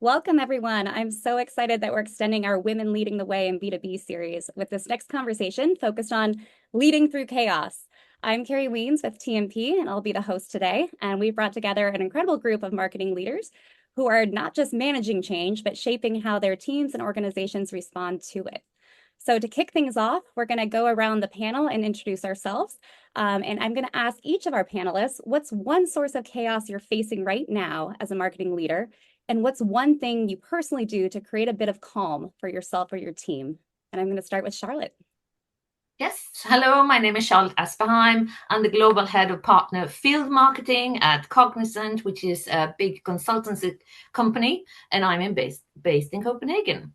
Welcome, everyone. I'm so excited that we're extending our Women Leading the Way in B2B series with this next conversation focused on leading through chaos. I'm Carrie Weens with TMP, and I'll be the host today. And we've brought together an incredible group of marketing leaders who are not just managing change, but shaping how their teams and organizations respond to it. So to kick things off, we're going to go around the panel and introduce ourselves. And I'm going to ask each of our panelists, what's one source of chaos you're facing right now as a marketing leader? And what's one thing you personally do to create a bit of calm for yourself or your team? And I'm going to start with Charlotte. Yes, hello, my name is Charlotte Asperheim. I'm the Global Head of Partner Field Marketing at Cognizant, which is a big consultancy company, and based in Copenhagen.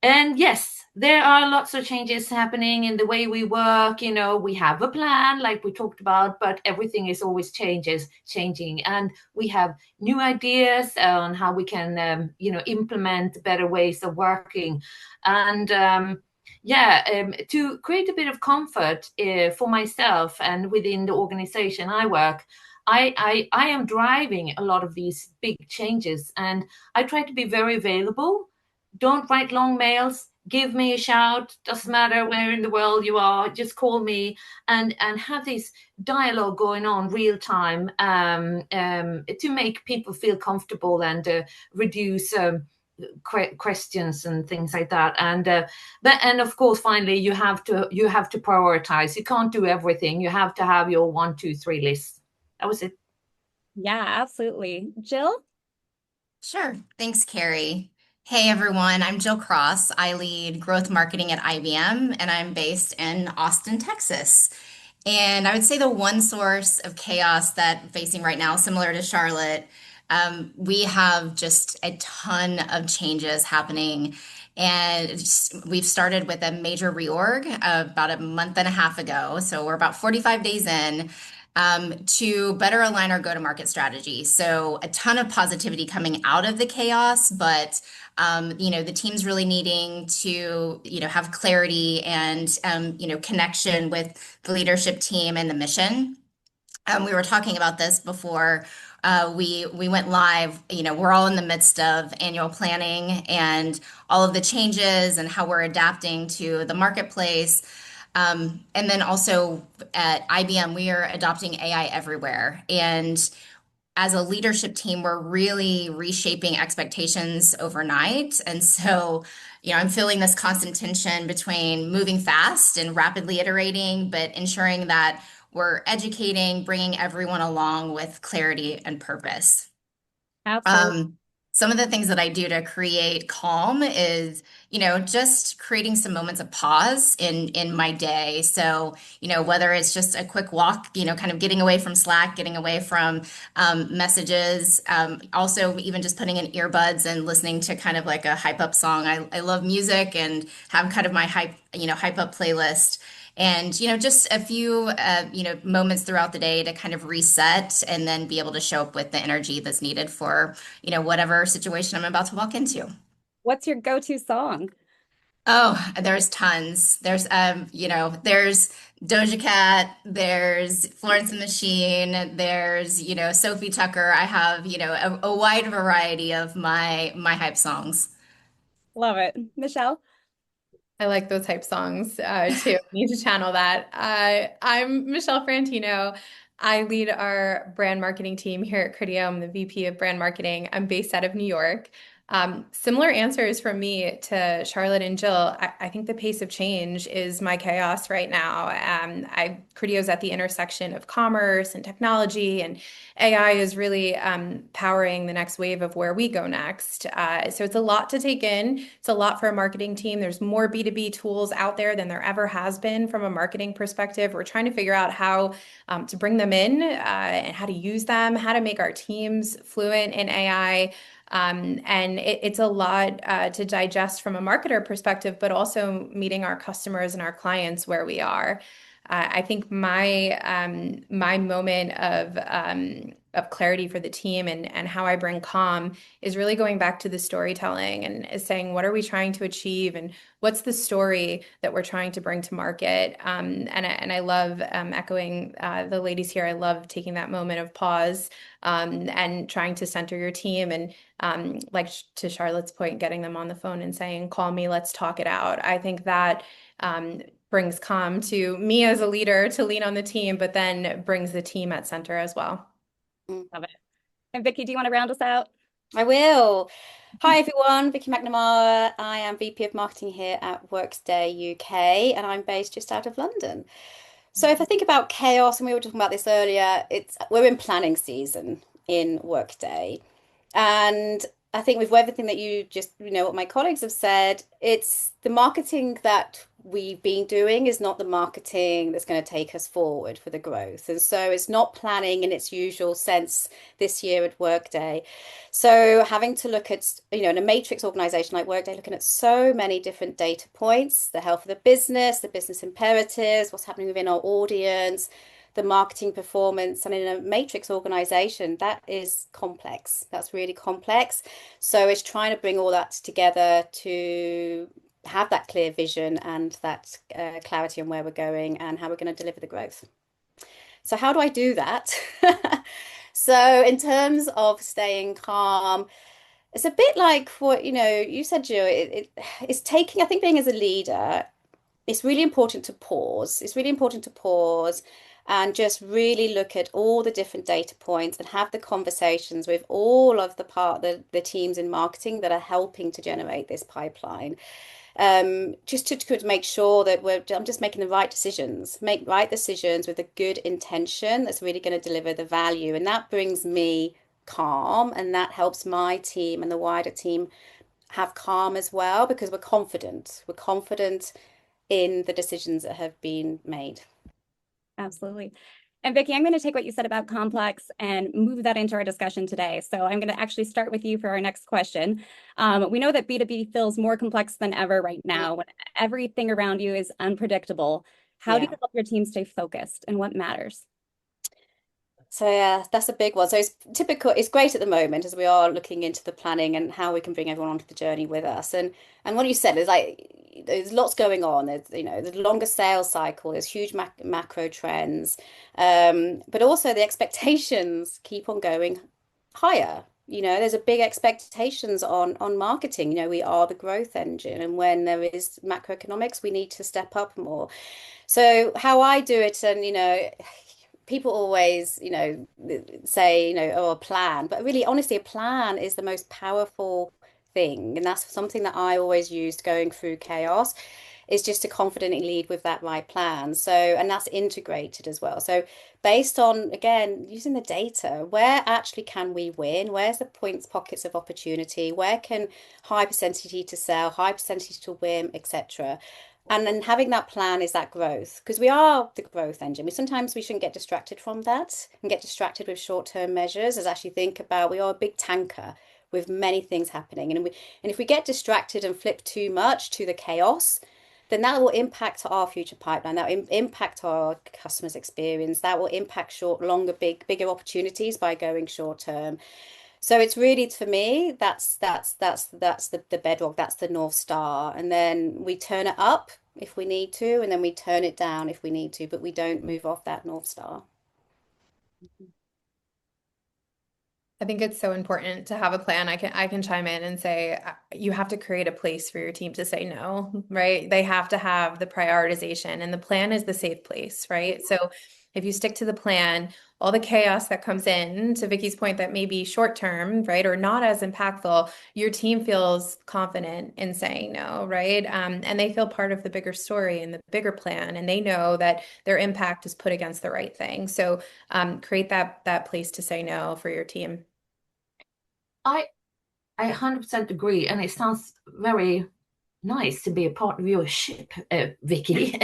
And yes, there are lots of changes happening in the way we work. We have a plan, like we talked about, but everything is always changing. And we have new ideas on how we can, implement better ways of working. And to create a bit of comfort for myself and within the organization I work, I am driving a lot of these big changes, and I try to be very available. Don't write long mails. Give me a shout. Doesn't matter where in the world you are. Just call me and have this dialogue going on real time to make people feel comfortable and reduce questions and things like that. And of course, finally, you have to prioritize. You can't do everything. You have to have your 1, 2, 3 list. That was it. Yeah, absolutely. Jill? Sure. Thanks, Carrie. Hey, everyone. I'm Jill Cross. I lead growth marketing at IBM, and I'm based in Austin, Texas. And I would say the one source of chaos that I'm facing right now, similar to Charlotte, we have just a ton of changes happening. And we've started with a major reorg about a month and a half ago. So we're about 45 days in to better align our go-to-market strategy. So a ton of positivity coming out of the chaos, but the team's really needing to, have clarity and, connection with the leadership team and the mission. We were talking about this before we went live. We're all in the midst of annual planning and all of the changes and how we're adapting to the marketplace. And then also at IBM, we are adopting AI everywhere. And as a leadership team, we're really reshaping expectations overnight. And so, I'm feeling this constant tension between moving fast and rapidly iterating, but ensuring that we're educating, bringing everyone along with clarity and purpose. Absolutely. Um, some of the things that I do to create calm is, just creating some moments of pause in my day. So, whether it's just a quick walk, kind of getting away from Slack, getting away from messages. Also, even just putting in earbuds and listening to kind of like a hype up song. I love music and have kind of my hype up playlist. And, just a few, moments throughout the day to kind of reset and then be able to show up with the energy that's needed for, whatever situation I'm about to walk into. What's your go-to song? Oh, there's tons. There's Doja Cat, there's Florence and the Machine, there's, Sophie Tucker. I have, a wide variety of my hype songs. Love it. Michelle? I like those type songs too. Need to channel that. I'm Michelle Frantino. I lead our brand marketing team here at Criteo. I'm the VP of brand marketing. I'm based out of New York. Similar answers from me to Charlotte and Jill. I think the pace of change is my chaos right now. Criteo's at the intersection of commerce and technology, and AI is really powering the next wave of where we go next. So it's a lot to take in. It's a lot for a marketing team. There's more B2B tools out there than there ever has been from a marketing perspective. We're trying to figure out how to bring them in and how to use them, how to make our teams fluent in AI. And it's a lot to digest from a marketer perspective, but also meeting our customers and our clients where we are. I think my moment of clarity for the team and how I bring calm is really going back to the storytelling and is saying, what are we trying to achieve and what's the story that we're trying to bring to market? And I love echoing the ladies here. I love taking that moment of pause and trying to center your team and like to Charlotte's point, getting them on the phone and saying, call me, let's talk it out. I think that brings calm to me as a leader to lean on the team, but then brings the team at center as well. Love it. And Vicky, do you want to round us out? I will. Hi everyone, Vicky McNamara. I am VP of Marketing here at Workday UK, and I'm based just out of London. So if I think about chaos, and we were talking about this earlier, we're in planning season in Workday. And I think with everything that what my colleagues have said, it's the marketing that we've been doing is not the marketing that's going to take us forward for the growth. And so it's not planning in its usual sense this year at Workday. So having to look at, in a matrix organization like Workday, looking at so many different data points, the health of the business imperatives, what's happening within our audience, the marketing performance, and in a matrix organization, that is complex. That's really complex. So it's trying to bring all that together to have that clear vision and that clarity on where we're going and how we're going to deliver the growth. So how do I do that? So in terms of staying calm, it's a bit like what, you said, Jill, it's taking, I think being as a leader, it's really important to pause. It's really important to pause and just really look at all the different data points and have the conversations with all of the teams in marketing that are helping to generate this pipeline. Just to make sure that I'm just making the right decisions, make right decisions with a good intention that's really going to deliver the value. And that brings me calm, and that helps my team and the wider team have calm as well, because we're confident. We're confident in the decisions that have been made. Absolutely. And Vicky, I'm going to take what you said about complex and move that into our discussion today. So I'm going to actually start with you for our next question. We know that B2B feels more complex than ever right now, when everything around you is unpredictable. How do you help your team stay focused and what matters? So yeah, that's a big one. So it's great at the moment as we are looking into the planning and how we can bring everyone onto the journey with us. And what you said is there's lots going on. There's the longer sales cycle, there's huge macro trends, but also the expectations keep on going higher. There's a big expectations on marketing. We are the growth engine, and when there is macroeconomics, we need to step up more. So how I do it, and people always, say, oh, a plan, but really, honestly, a plan is the most powerful thing. And that's something that I always used going through chaos, is just to confidently lead with that right plan. So, and that's integrated as well. So based on, again, using the data, where actually can we win? Where's the pockets of opportunity? Where can high percentage to sell, high percentage to win, etc. And then having that plan is that growth, because we are the growth engine. Sometimes we shouldn't get distracted from that and get distracted with short-term measures, as actually think about we are a big tanker with many things happening. And if we get distracted and flip too much to the chaos, then that will impact our future pipeline. That will impact our customers' experience. That will impact bigger opportunities by going short term. So it's really, for me, that's the bedrock, that's the North Star. And then we turn it up if we need to, and then we turn it down if we need to, but we don't move off that North Star. I think it's so important to have a plan. I can chime in and say you have to create a place for your team to say no, right? They have to have the prioritization, and the plan is the safe place, right? So if you stick to the plan, all the chaos that comes in, to Vicky's point, that may be short term, right, or not as impactful, your team feels confident in saying no, right? And they feel part of the bigger story and the bigger plan, and they know that their impact is put against the right thing. So create that place to say no for your team. I 100% agree, and it sounds very nice to be a part of your ship, Vicky,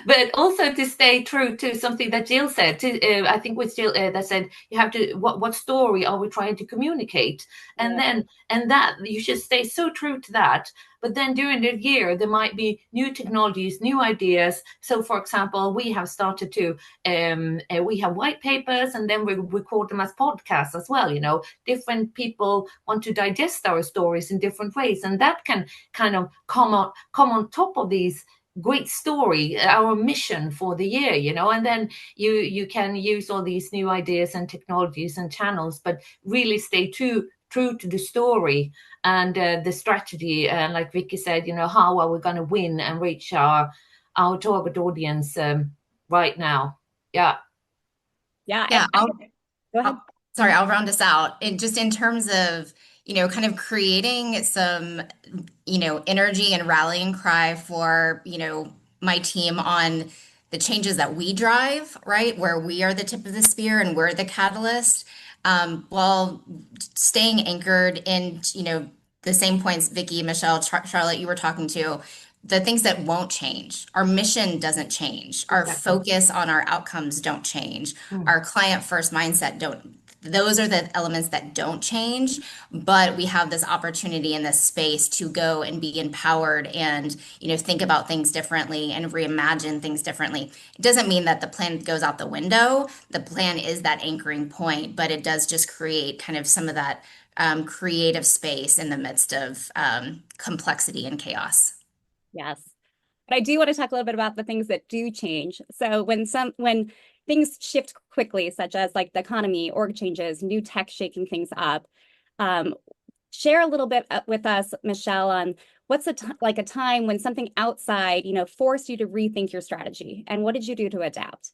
but also to stay true to something that Jill said. I think with Jill that said you have to what story are we trying to communicate, and that you should stay so true to that. But then during the year, there might be new technologies, new ideas. So, for example, we have started to, we have white papers, and then we record them as podcasts as well. Different people want to digest our stories in different ways, and that can kind of come on top of these great story, our mission for the year, and then you can use all these new ideas and technologies and channels, but really stay true to the story and the strategy. And like Vicky said, how are we going to win and reach our target audience right now? Yeah. Yeah. Yeah, Go ahead. sorry, I'll round us out. Just in terms of, kind of creating some, energy and rallying cry for, my team on the changes that we drive, right? Where we are the tip of the spear and we're the catalyst, while staying anchored in, the same points Vicky, Michelle, Charlotte, you were talking to, the things that won't change. Our mission doesn't change. Our Exactly. focus on our outcomes don't change. Mm. Our client first mindset don't. Those are the elements that don't change, but we have this opportunity in this space to go and be empowered and, think about things differently and reimagine things differently. It doesn't mean that the plan goes out the window. The plan is that anchoring point, but it does just create kind of some of that creative space in the midst of complexity and chaos. Yes. But I do want to talk a little bit about the things that do change. So when things shift quickly, such as like the economy, org changes, new tech shaking things up, um, share a little bit with us, Michelle, on what's like a time when something outside, forced you to rethink your strategy, and what did you do to adapt?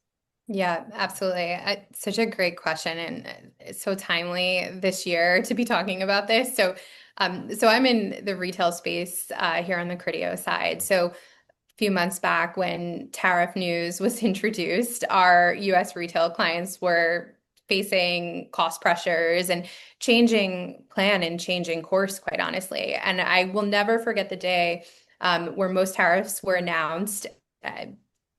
Yeah, absolutely. Such a great question, and it's so timely this year to be talking about this. So I'm in the retail space here on the Criteo side. So a few months back, when tariff news was introduced, our U.S. retail clients were facing cost pressures and changing plan and changing course, quite honestly. And I will never forget the day where most tariffs were announced.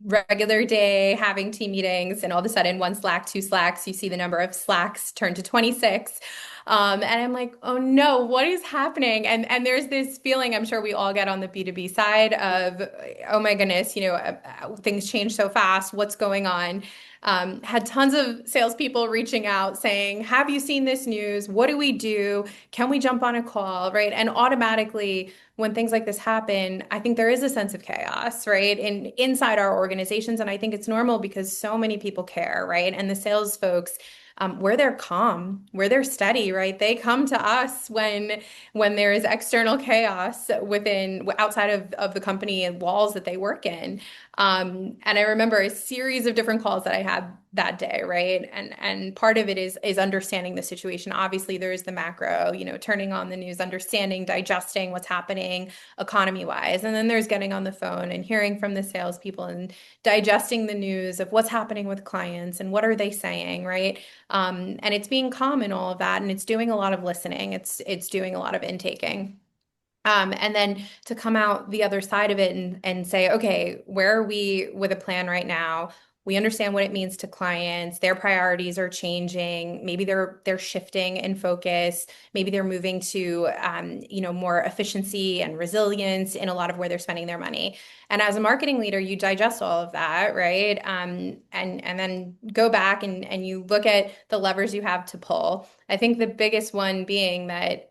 Regular day, having team meetings, and all of a sudden, one Slack, two Slacks, you see the number of Slacks turn to 26. And I'm like, oh no, what is happening? And there's this feeling I'm sure we all get on the B2B side of, oh my goodness, things change so fast. What's going on? Had tons of salespeople reaching out saying, have you seen this news? What do we do? Can we jump on a call? Right. And automatically, when things like this happen, I think there is a sense of chaos, right? Inside our organizations. And I think it's normal because so many people care, right? And the sales folks, where they're calm, where they're steady, right? They come to us when there is external chaos outside of the company and walls that they work in. And I remember a series of different calls that I had that day, right? And part of it is understanding the situation. Obviously, there is the macro, turning on the news, understanding, digesting what's happening economy-wise. And then there's getting on the phone and hearing from the salespeople and digesting the news of what's happening with clients and what are they saying, right? And it's being calm in all of that, and it's doing a lot of listening. It's doing a lot of intaking. And then to come out the other side of it and say, okay, where are we with a plan right now? We understand what it means to clients. Their priorities are changing. Maybe they're shifting in focus. Maybe they're moving to more efficiency and resilience in a lot of where they're spending their money. And as a marketing leader, you digest all of that, right? And then go back and you look at the levers you have to pull. I think the biggest one being that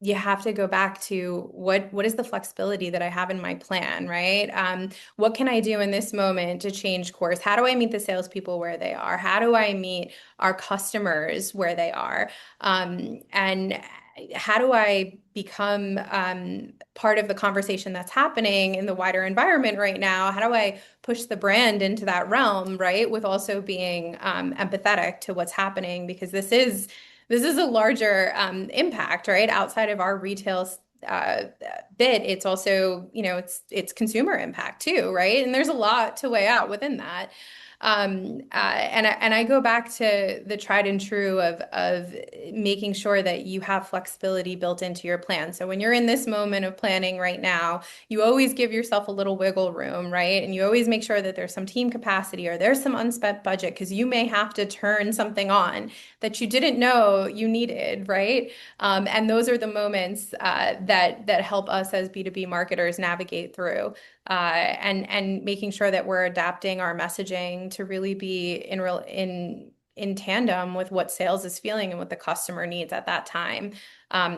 you have to go back to what is the flexibility that I have in my plan, right? What can I do in this moment to change course? How do I meet the salespeople where they are? How do I meet our customers where they are? And how do I become part of the conversation that's happening in the wider environment right now? How do I push the brand into that realm, right? With also being empathetic to what's happening, because this is a larger impact, right? Outside of our retail bit, it's also, it's consumer impact too, right? And there's a lot to weigh out within that. And I go back to the tried and true of making sure that you have flexibility built into your plan. So when you're in this moment of planning right now, you always give yourself a little wiggle room, right? And you always make sure that there's some team capacity or there's some unspent budget because you may have to turn something on that you didn't know you needed, right? And those are the moments that help us as B2B marketers navigate through and making sure that we're adapting our messaging to really be in tandem with what sales is feeling and what the customer needs at that time.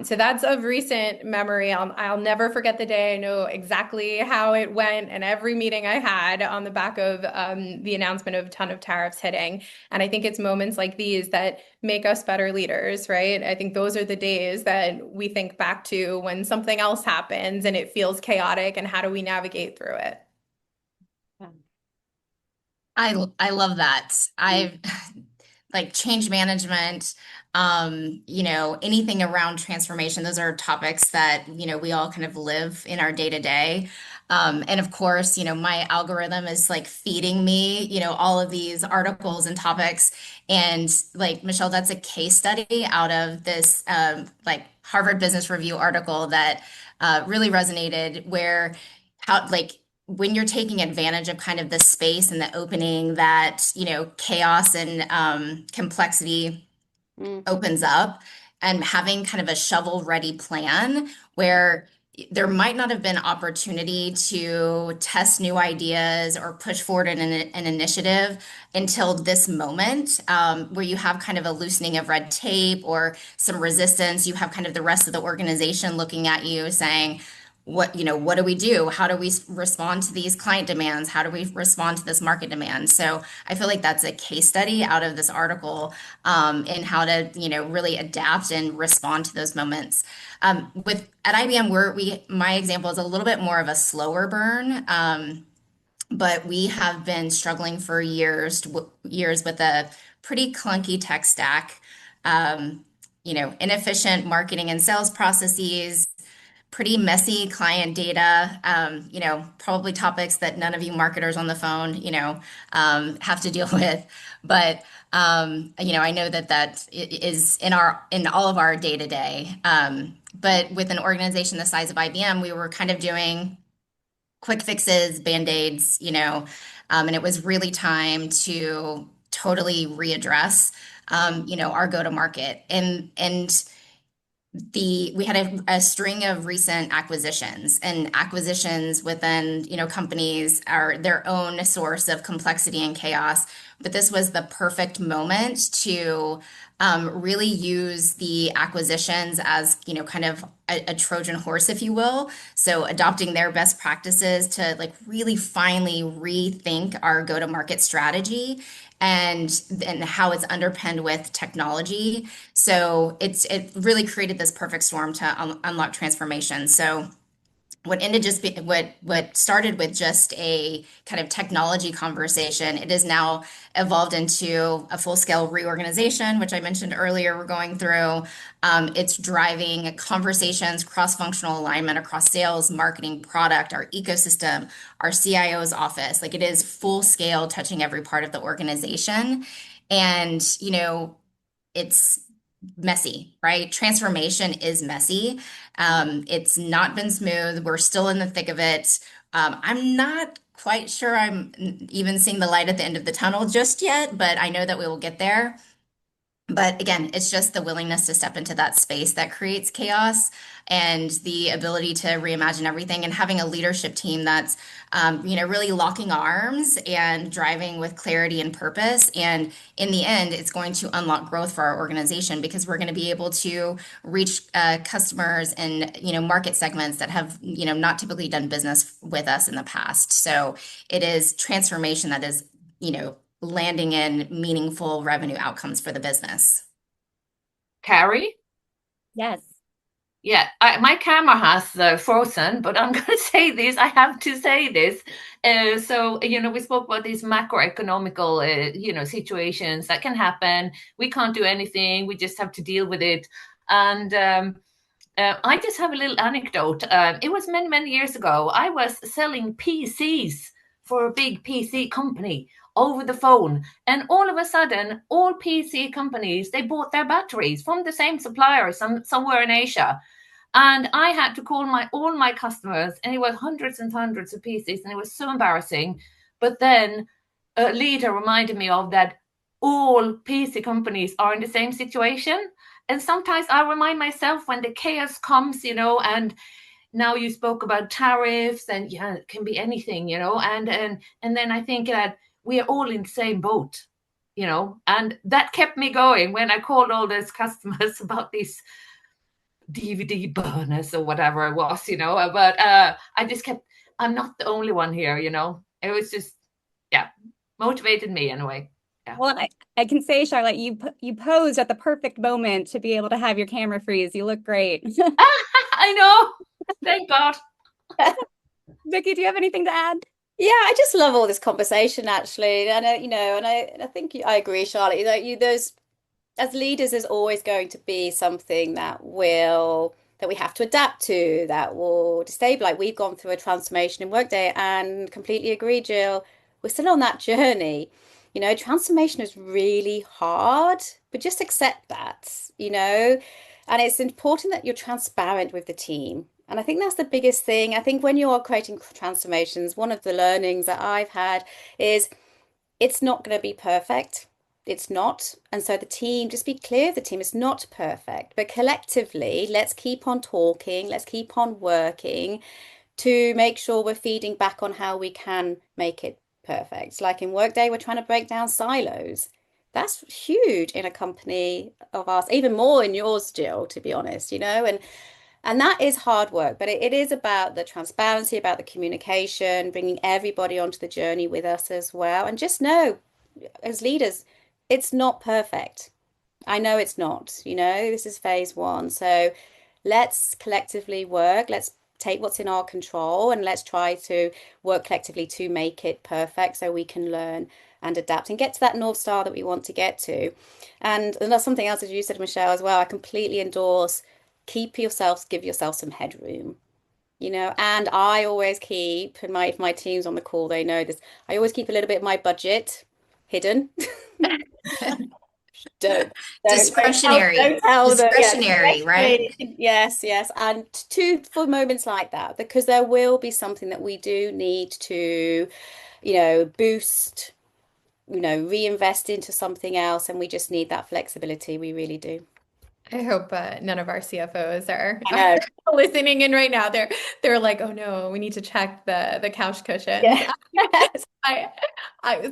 So that's of recent memory. I'll never forget the day. I know exactly how it went and every meeting I had on the back of the announcement of a ton of tariffs hitting. And I think it's moments like these that make us better leaders, right? I think those are the days that we think back to when something else happens and it feels chaotic, and how do we navigate through it? I love that. I like change management, anything around transformation. Those are topics that, we all kind of live in our day to day. And of course, my algorithm is like feeding me, all of these articles and topics. And like Michelle, that's a case study out of this like Harvard Business Review article that really resonated where how like when you're taking advantage of kind of the space and the opening that, chaos and complexity Mm. opens up, and having kind of a shovel-ready plan where there might not have been opportunity to test new ideas or push forward an initiative until this moment, where you have kind of a loosening of red tape or some resistance. You have kind of the rest of the organization looking at you saying, what do we do? How do we respond to these client demands? How do we respond to this market demand? So I feel like that's a case study out of this article, in how to, really adapt and respond to those moments. With at IBM, my example is a little bit more of a slower burn, but we have been struggling for years with a pretty clunky tech stack, inefficient marketing and sales processes, pretty messy client data, probably topics that none of you marketers on the phone, have to deal with. But I know that is in all of our day to day. But with an organization the size of IBM, we were kind of doing quick fixes, band-aids, and it was really time to totally readdress, our go-to-market. And we had a string of recent acquisitions, and acquisitions within, companies are their own source of complexity and chaos. But this was the perfect moment to really use the acquisitions as, kind of a Trojan horse, if you will. So adopting their best practices to like really finally rethink our go-to-market strategy and how it's underpinned with technology. So it really created this perfect storm to unlock transformation. So what started with just a kind of technology conversation, it has now evolved into a full-scale reorganization, which I mentioned earlier we're going through. It's driving conversations, cross-functional alignment across sales, marketing, product, our ecosystem, our CIO's office. Like it is full scale, touching every part of the organization. And, it's messy, right? Transformation is messy. It's not been smooth. We're still in the thick of it. I'm not quite sure I'm even seeing the light at the end of the tunnel just yet, but I know that we will get there. But again, it's just the willingness to step into that space that creates chaos, and the ability to reimagine everything, and having a leadership team that's, really locking arms and driving with clarity and purpose. And in the end, it's going to unlock growth for our organization because we're going to be able to reach customers and, market segments that have, not typically done business with us in the past. So it is transformation that is, landing in meaningful revenue outcomes for the business. Carrie? Yes. Yeah, my camera has frozen, but I'm going to say this. I have to say this. So, we spoke about these macroeconomical, situations that can happen. We can't do anything. We just have to deal with it. And I just have a little anecdote. It was many, many years ago. I was selling PCs for a big PC company over the phone. And all of a sudden, all PC companies, they bought their batteries from the same supplier somewhere in Asia. And I had to call all my customers, and it was hundreds and hundreds of PCs, and it was so embarrassing. But then a leader reminded me of that all PC companies are in the same situation. And sometimes I remind myself when the chaos comes, and now you spoke about tariffs, and yeah, it can be anything, and then I think that we are all in the same boat, and that kept me going when I called all those customers about these DVD burners or whatever it was, but I just kept, I'm not the only one here, it was just, yeah, motivated me anyway. Yeah. Well, I can say, Charlotte, you posed at the perfect moment to be able to have your camera freeze. You look great. I know. Thank God. Vicky, do you have anything to add? Yeah, I just love all this conversation actually, and I think I agree, Charlotte. There's as leaders, there's always going to be something that we have to adapt to, that will destabilize. We've gone through a transformation in Workday, and completely agree, Jill. We're still on that journey. Transformation is really hard, but just accept that, and it's important that you're transparent with the team. And I think that's the biggest thing. I think when you are creating transformations, one of the learnings that I've had is it's not going to be perfect. It's not. And so the team, just be clear, the team is not perfect, but collectively, let's keep on talking, let's keep on working to make sure we're feeding back on how we can make it perfect. Like in Workday, we're trying to break down silos. That's huge in a company of ours, even more in yours, Jill, to be honest, and that is hard work, but it is about the transparency, about the communication, bringing everybody onto the journey with us as well. And just know, as leaders, it's not perfect. I know it's not, this is phase one. So let's collectively work. Let's take what's in our control and let's try to work collectively to make it perfect so we can learn and adapt and get to that North Star that we want to get to. And that's something else, as you said, Michelle, as well. I completely endorse give yourself some headroom, and I always keep, and if my team's on the call, they know this, I always keep a little bit of my budget hidden. don't discretionary. Don't tell discretionary, right? Yes, and for moments like that, because there will be something that we do need to, boost, reinvest into something else, and we just need that flexibility. We really do. I hope none of our CFOs are I listening in right now. They're like, oh no, we need to check the couch cushions. Yeah.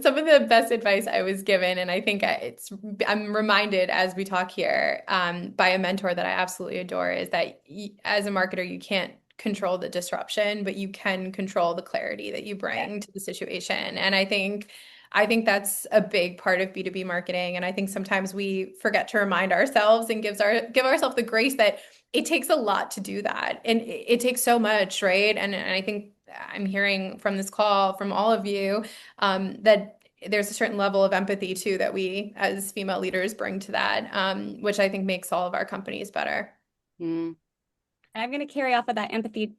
Some of the best advice I was given, and I think I'm reminded as we talk here by a mentor that I absolutely adore, is that as a marketer, you can't control the disruption, but you can control the clarity that you bring to the situation. And I think that's a big part of B2B marketing. And I think sometimes we forget to remind ourselves and give ourselves the grace that it takes a lot to do that. And it takes so much, right? And I think I'm hearing from this call from all of you that there's a certain level of empathy too that we as female leaders bring to that, which I think makes all of our companies better. I'm going to carry off of that empathy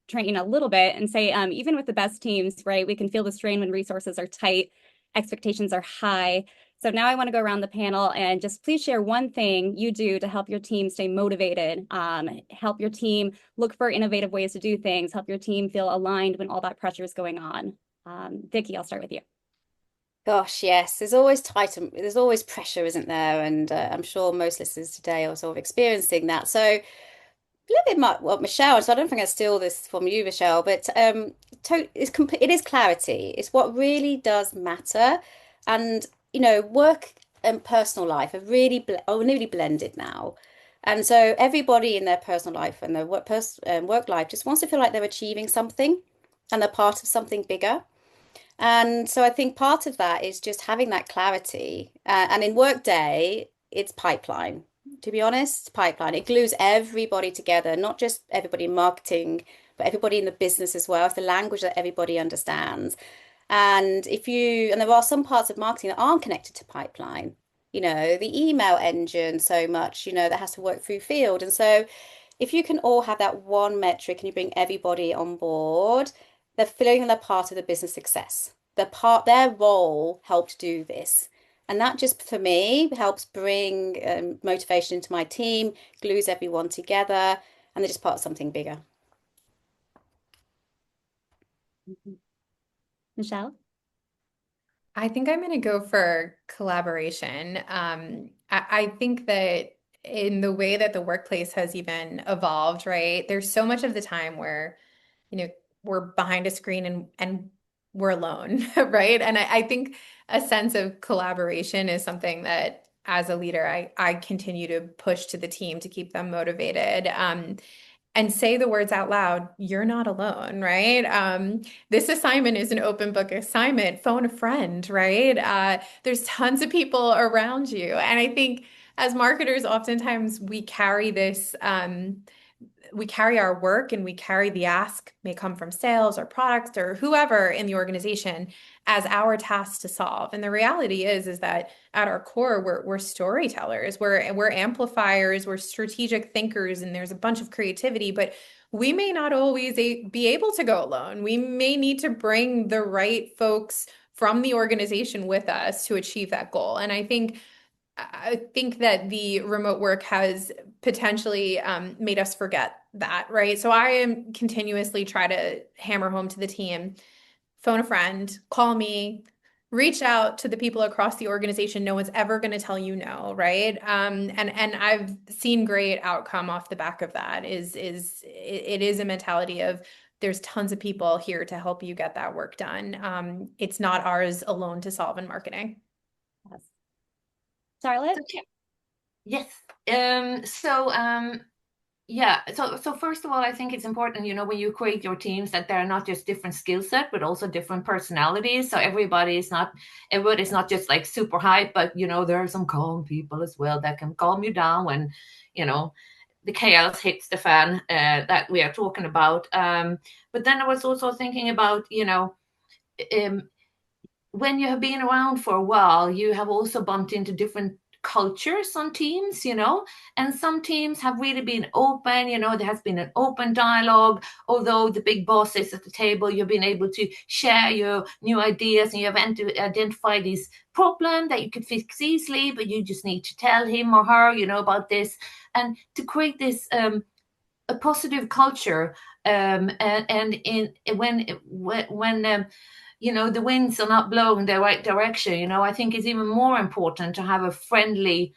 train a little bit and say, even with the best teams, right, we can feel the strain when resources are tight, expectations are high. So now I want to go around the panel and just please share one thing you do to help your team stay motivated, help your team look for innovative ways to do things, help your team feel aligned when all that pressure is going on. Vicky, I'll start with you. Gosh, yes, there's always pressure, isn't there? And I'm sure most listeners today are sort of experiencing that. So a little bit like what Michelle, so I don't think I steal this from you, Michelle, but it is clarity. It's what really does matter. And, work and personal life are really blended now. And so everybody in their personal life and their work life just wants to feel like they're achieving something and they're part of something bigger. And so I think part of that is just having that clarity. And in Workday, it's pipeline. To be honest, pipeline. It glues everybody together, not just everybody in marketing, but everybody in the business as well. It's the language that everybody understands. And there are some parts of marketing that aren't connected to pipeline, the email engine so much, that has to work through field. And so if you can all have that one metric and you bring everybody on board, they're feeling they're part of the business success. Their role helped do this. And that just for me helps bring motivation into my team, glues everyone together, and they're just part of something bigger. Michelle? I think I'm going to go for collaboration. I think that in the way that the workplace has even evolved, right? There's so much of the time where, we're behind a screen and we're alone, right? And I think a sense of collaboration is something that as a leader, I continue to push to the team to keep them motivated. And say the words out loud, you're not alone, right? This assignment is an open book assignment. Phone a friend, right? There's tons of people around you. And I think as marketers, oftentimes we carry this, we carry our work and we carry the ask, may come from sales or products or whoever in the organization, as our task to solve. And the reality is that at our core, we're storytellers, we're amplifiers, we're strategic thinkers, and there's a bunch of creativity, but we may not always be able to go alone. We may need to bring the right folks from the organization with us to achieve that goal. And I think that the remote work has potentially made us forget that, right? So I am continuously try to hammer home to the team, phone a friend, call me, reach out to the people across the organization. No one's ever going to tell you no, right? And I've seen great outcome off the back of that. It is a mentality of there's tons of people here to help you get that work done. It's not ours alone to solve in marketing. Yes. Charlotte? Yes. Yeah. So first of all, I think it's important, when you create your teams, that they're not just different skill set, but also different personalities. So everybody's not just like super hype, but there are some calm people as well that can calm you down when, the chaos hits the fan that we are talking about. But then I was also thinking about, when you have been around for a while, you have also bumped into different cultures on teams, and some teams have really been open, there has been an open dialogue. Although the big boss is at the table, you've been able to share your new ideas and you have identified this problem that you could fix easily, but you just need to tell him or her, about this, and to create this a positive culture. When the winds are not blowing the right direction, I think it's even more important to have a friendly,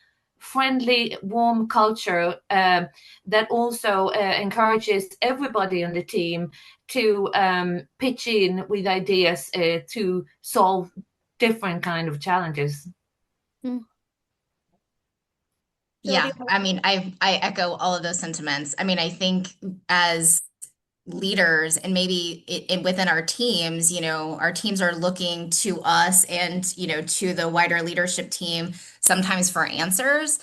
warm culture that also encourages everybody on the team to pitch in with ideas to solve different kind of challenges. Yeah, I mean, I echo all of those sentiments. I mean, I think as leaders and maybe within our teams, our teams are looking to us and, to the wider leadership team sometimes for answers.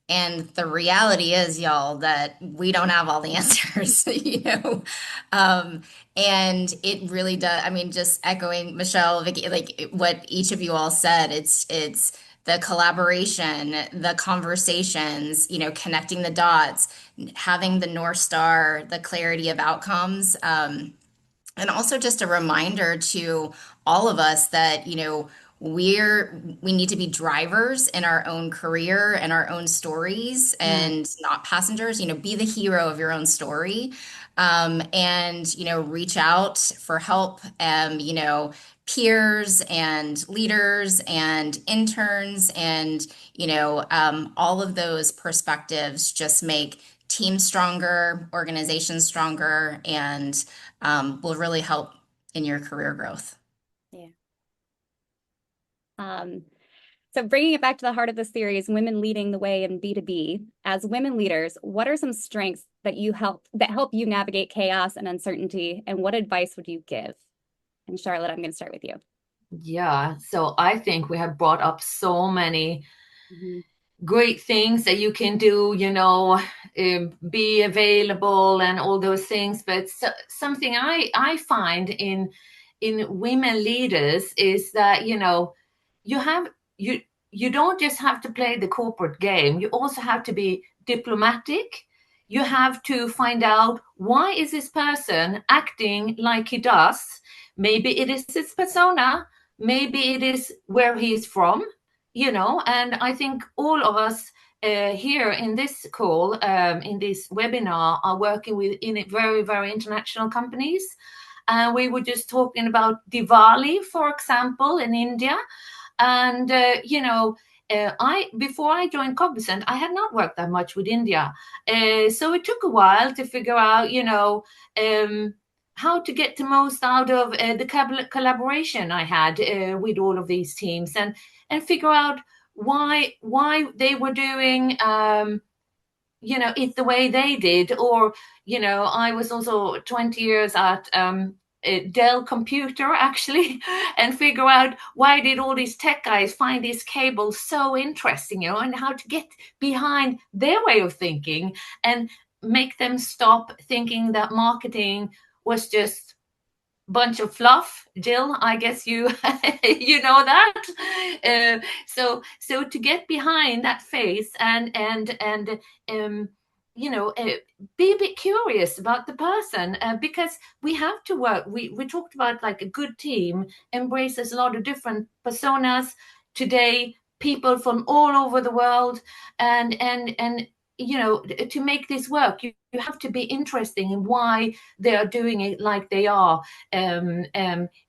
And the reality is, y'all, that we don't have all the answers, and it really does. I mean, just echoing Michelle, Vicky, like what each of you all said, it's the collaboration, the conversations, connecting the dots, having the North Star, the clarity of outcomes. And also just a reminder to all of us that, we need to be drivers in our own career and our own stories and not passengers, be the hero of your own story. And, reach out for help, peers and leaders and interns and, all of those perspectives just make teams stronger, organizations stronger, and will really help in your career growth. Yeah. So bringing it back to the heart of the series, women leading the way in B2B, as women leaders, what are some strengths that help you navigate chaos and uncertainty, and what advice would you give? And Charlotte, I'm going to start with you. Yeah, so I think we have brought up so many great things that you can do, be available and all those things. But something I find in women leaders is that, you don't just have to play the corporate game. You also have to be diplomatic. you have to find out, why is this person acting like he does? Maybe it is his persona, maybe it is where he is from, and I think all of us here in this call, in this webinar, are working with very, very international companies. And we were just talking about Diwali, for example, in India. And, before I joined Cognizant, I had not worked that much with India. So it took a while to figure out, how to get the most out of the collaboration I had with all of these teams, and figure out why they were doing it the way they did. Or I was also 20 years at Dell Computer, actually, and figure out, why did all these tech guys find these cables so interesting, and how to get behind their way of thinking and make them stop thinking that marketing was just bunch of fluff. Jill, I guess you you know that. So to get behind that face and be a bit curious about the person, because we have to work. We talked about, like, a good team embraces a lot of different personas today, people from all over the world, and to make this work, you have to be interesting in why they are doing it like they are.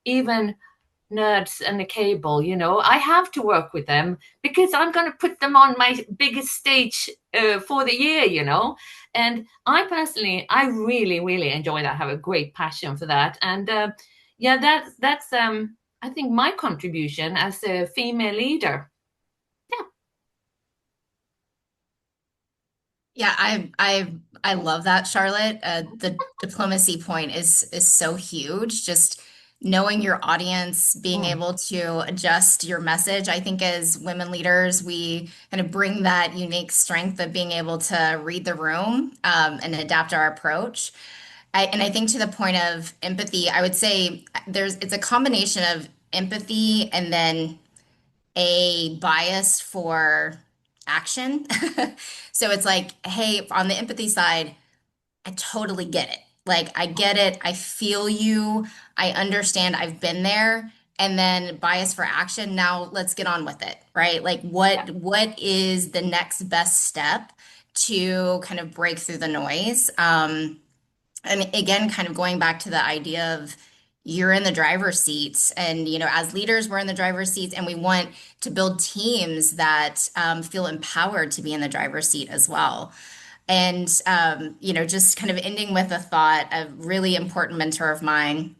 Even nerds and the cable, I have to work with them because I'm going to put them on my biggest stage for the year, and I personally, I really, really enjoy that. I have a great passion for that. And that's I think my contribution as a female leader. Yeah, I love that, Charlotte. The diplomacy point is so huge. Just knowing your audience, being able to adjust your message. I think as women leaders, we kind of bring that unique strength of being able to read the room, and adapt our approach. And I think to the point of empathy, I would say it's a combination of empathy and then a bias for action. So it's like, hey, on the empathy side, I totally get it. Like, I get it. I feel you. I understand. I've been there. And then bias for action. Now let's get on with it, right? Like, what is the next best step to kind of break through the noise? And again, kind of going back to the idea of, you're in the driver's seat, and as leaders, we're in the driver's seat, and we want to build teams that feel empowered to be in the driver's seat as well. And just kind of ending with a thought, a really important mentor of mine,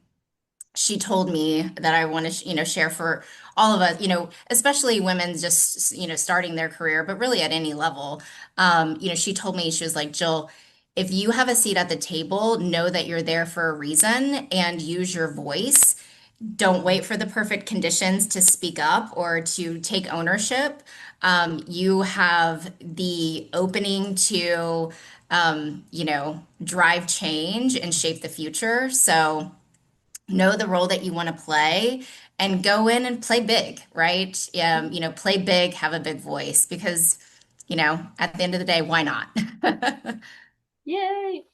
she told me that I want to, share for all of us, especially women just, starting their career, but really at any level. She told me, she was like, Jill, if you have a seat at the table, know that you're there for a reason and use your voice. Don't wait for the perfect conditions to speak up or to take ownership. You have the opening to, drive change and shape the future. So, know the role that you want to play and go in and play big, right? Play big, have a big voice, because, at the end of the day, why not? Yay.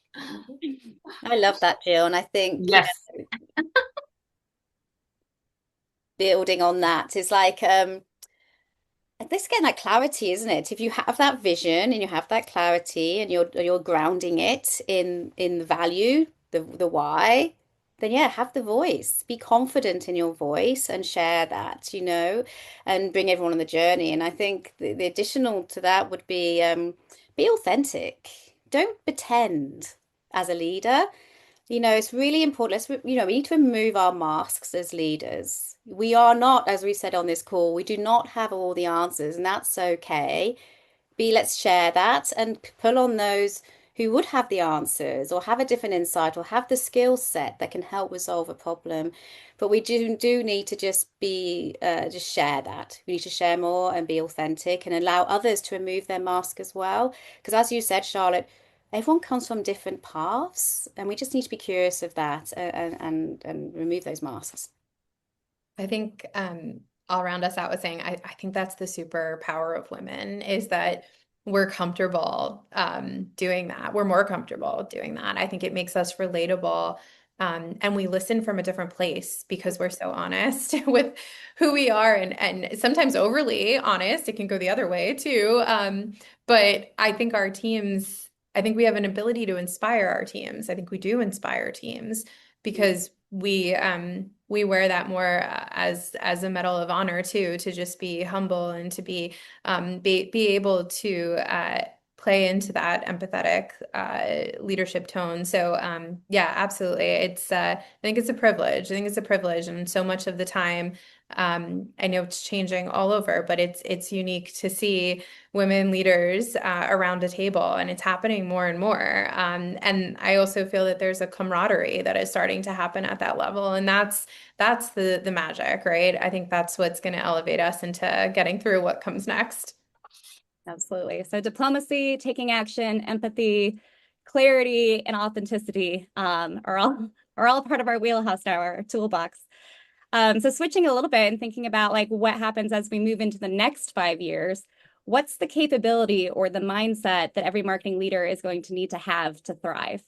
I love that, Jill. And I think, Yes. Building on that is like, this again, like clarity, isn't it? If you have that vision and you have that clarity and you're grounding it in the value, the why, then yeah, have the voice. Be confident in your voice and share that, and bring everyone on the journey. And I think the additional to that would be authentic. Don't pretend as a leader. It's really important. We need to remove our masks as leaders. We are not, as we said on this call, we do not have all the answers, and that's okay. Let's share that and pull on those who would have the answers or have a different insight or have the skill set that can help resolve a problem. But we do need to just share that. We need to share more and be authentic and allow others to remove their mask as well. Because as you said, Charlotte, everyone comes from different paths, and we just need to be curious of that and remove those masks. I think I'll round us out with saying I think that's the superpower of women, is that we're comfortable doing that. We're more comfortable doing that. I think it makes us relatable. And we listen from a different place because we're so honest with who we are and sometimes overly honest. It can go the other way too. But I think our teams, I think we have an ability to inspire our teams. I think we do inspire teams because we wear that more as a medal of honor too, to just be humble and to be able to play into that empathetic leadership tone. So yeah, absolutely. I think it's a privilege. I think it's a privilege, and so much of the time, I know it's changing all over, but it's unique to see women leaders around a table, and it's happening more and more. And I also feel that there's a camaraderie that is starting to happen at that level, and that's the magic, right? I think that's what's going to elevate us into getting through what comes next. Absolutely. So diplomacy, taking action, empathy, clarity, and authenticity are all part of our wheelhouse now, our toolbox. So switching a little bit and thinking about like what happens as we move into the next 5 years, what's the capability or the mindset that every marketing leader is going to need to have to thrive?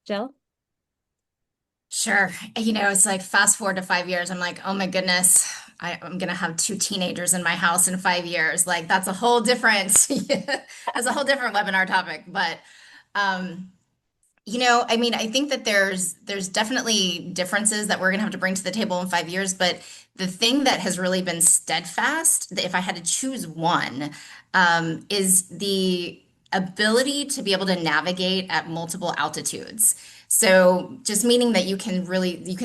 Jill? Sure. It's like fast forward to 5 years. I'm like, oh my goodness, I'm gonna have two teenagers in my house in 5 years. Like that's a whole different, that's a whole different webinar topic. But um, I mean, I think that there's definitely differences that we're gonna have to bring to the table in 5 years. But the thing that has really been steadfast, that if I had to choose one, is the ability to be able to navigate at multiple altitudes. So just meaning that you can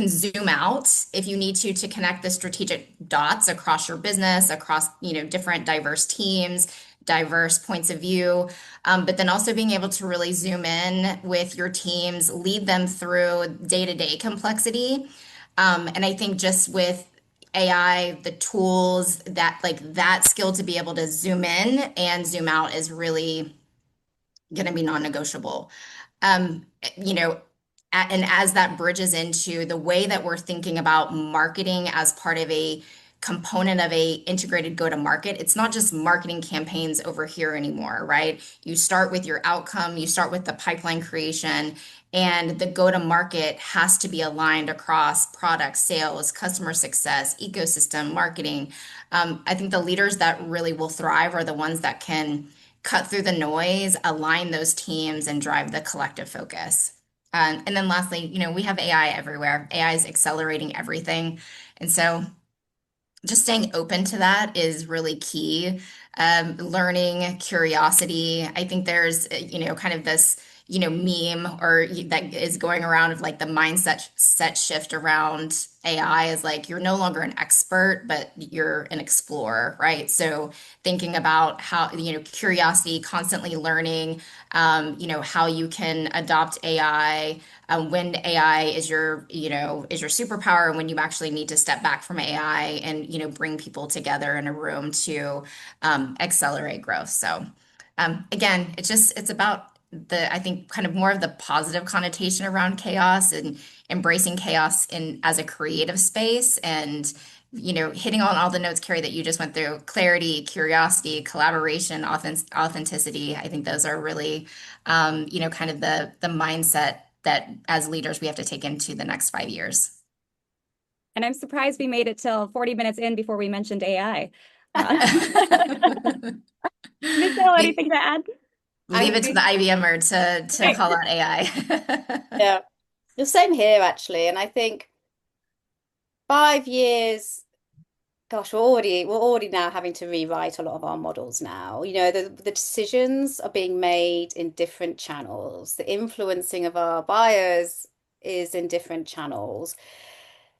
zoom out if you need to connect the strategic dots across your business, across, different diverse teams, diverse points of view, but then also being able to really zoom in with your teams, lead them through day-to-day complexity. And I think just with AI, the tools that like that skill to be able to zoom in and zoom out is really going to be non-negotiable. Um, you know, and as that bridges into the way that we're thinking about marketing as part of a component of a integrated go-to-market, it's not just marketing campaigns over here anymore, right? You start with your outcome, you start with the pipeline creation, and the go-to-market has to be aligned across product, sales, customer success, ecosystem, marketing. I think the leaders that really will thrive are the ones that can cut through the noise, align those teams, and drive the collective focus. And then lastly, we have AI everywhere. AI is accelerating everything. And so just staying open to that is really key. Learning, curiosity. I think there's, kind of this, meme or that is going around of like the mindset set shift around AI is like you're no longer an expert, but you're an explorer, right? So thinking about how, curiosity, constantly learning, how you can adopt AI, when AI is your superpower, and when you actually need to step back from AI and, bring people together in a room to accelerate growth. So again, it's about I think kind of more of the positive connotation around chaos and embracing chaos as a creative space and hitting on all the notes, Carrie, that you just went through: clarity, curiosity, collaboration, authenticity. I think those are really, kind of the mindset that as leaders we have to take into the next 5 years. And I'm surprised we made it till 40 minutes in before we mentioned AI. Michelle, Leave anything to add? it to the IBMer to call out AI. Yeah, the same here actually. And I think 5 years, gosh, we're already now having to rewrite a lot of our models now. The decisions are being made in different channels. The influencing of our buyers is in different channels.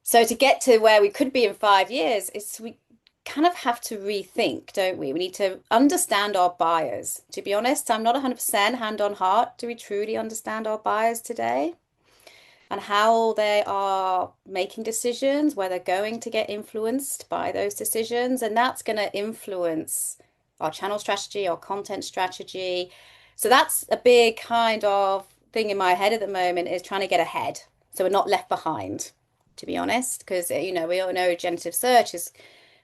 So to get to where we could be in 5 years, we kind of have to rethink, don't we? We need to understand our buyers. To be honest, I'm not 100% hand on heart. Do we truly understand our buyers today? And how they are making decisions, where they're going to get influenced by those decisions. And that's going to influence our channel strategy, our content strategy. So that's a big kind of thing in my head at the moment, is trying to get ahead so we're not left behind, to be honest. Because, we all know generative search is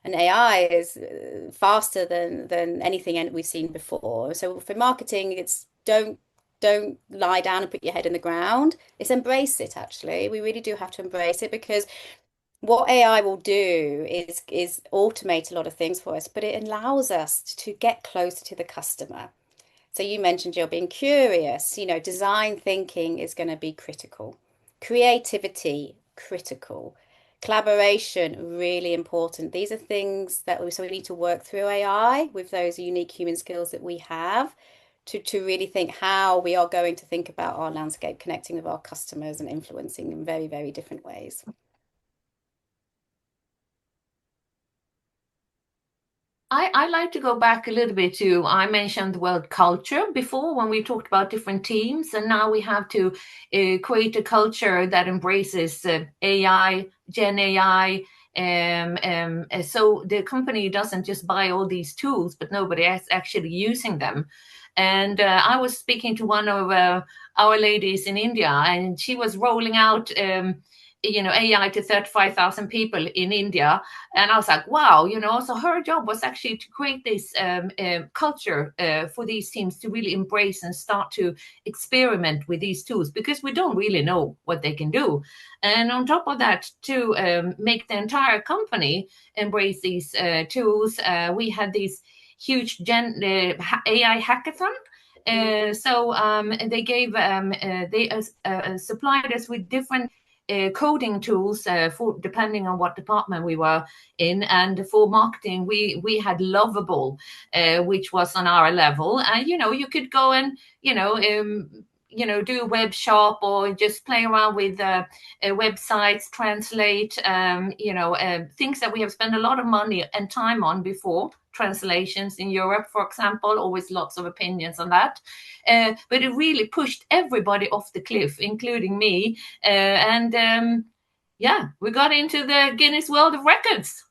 and AI is faster than anything we've seen before. So for marketing, it's don't lie down and put your head in the ground. It's embrace it, actually. We really do have to embrace it, because what AI will do is automate a lot of things for us, but it allows us to get closer to the customer. So you mentioned you're being curious, design thinking is going to be critical. Creativity, critical. Collaboration, really important. These are things that we need to work through AI with those unique human skills that we have to really think how we are going to think about our landscape, connecting with our customers and influencing in very, very different ways. I like to go back a little bit to, I mentioned the word culture before when we talked about different teams, and now we have to create a culture that embraces AI, Gen AI. So the company doesn't just buy all these tools, but nobody is actually using them. And I was speaking to one of our ladies in India, and she was rolling out AI to 35,000 people in India. And I was like, wow, so her job was actually to create this culture for these teams to really embrace and start to experiment with these tools, because we don't really know what they can do. And on top of that, to make the entire company embrace these tools, we had these huge AI hackathon. So they gave they supplied us with different coding tools for depending on what department we were in. And for marketing, we had Lovable, which was on our level. And you could go and do a web shop or just play around with websites, translate things that we have spent a lot of money and time on before. Translations in Europe, for example, always lots of opinions on that. But it really pushed everybody off the cliff, including me. We got into the Guinness World of Records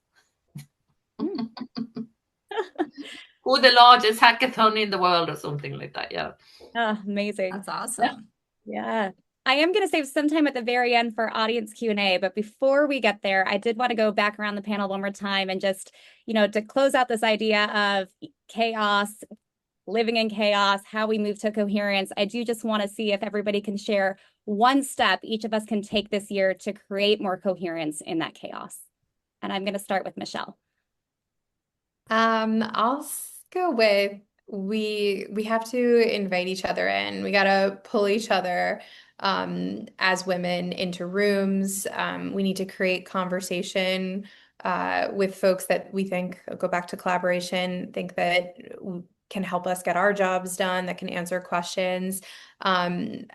for the largest hackathon in the world or something like that. Yeah. Oh, amazing. That's awesome. Yeah. I am going to save some time at the very end for audience Q&A, but before we get there, I did want to go back around the panel one more time and just, to close out this idea of chaos, living in chaos, how we move to coherence. I do just want to see if everybody can share one step each of us can take this year to create more coherence in that chaos. And I'm going to start with Michelle. I'll go with we have to invite each other in. We got to pull each other as women into rooms. We need to create conversation with folks that we think, go back to collaboration, think that can help us get our jobs done, that can answer questions, and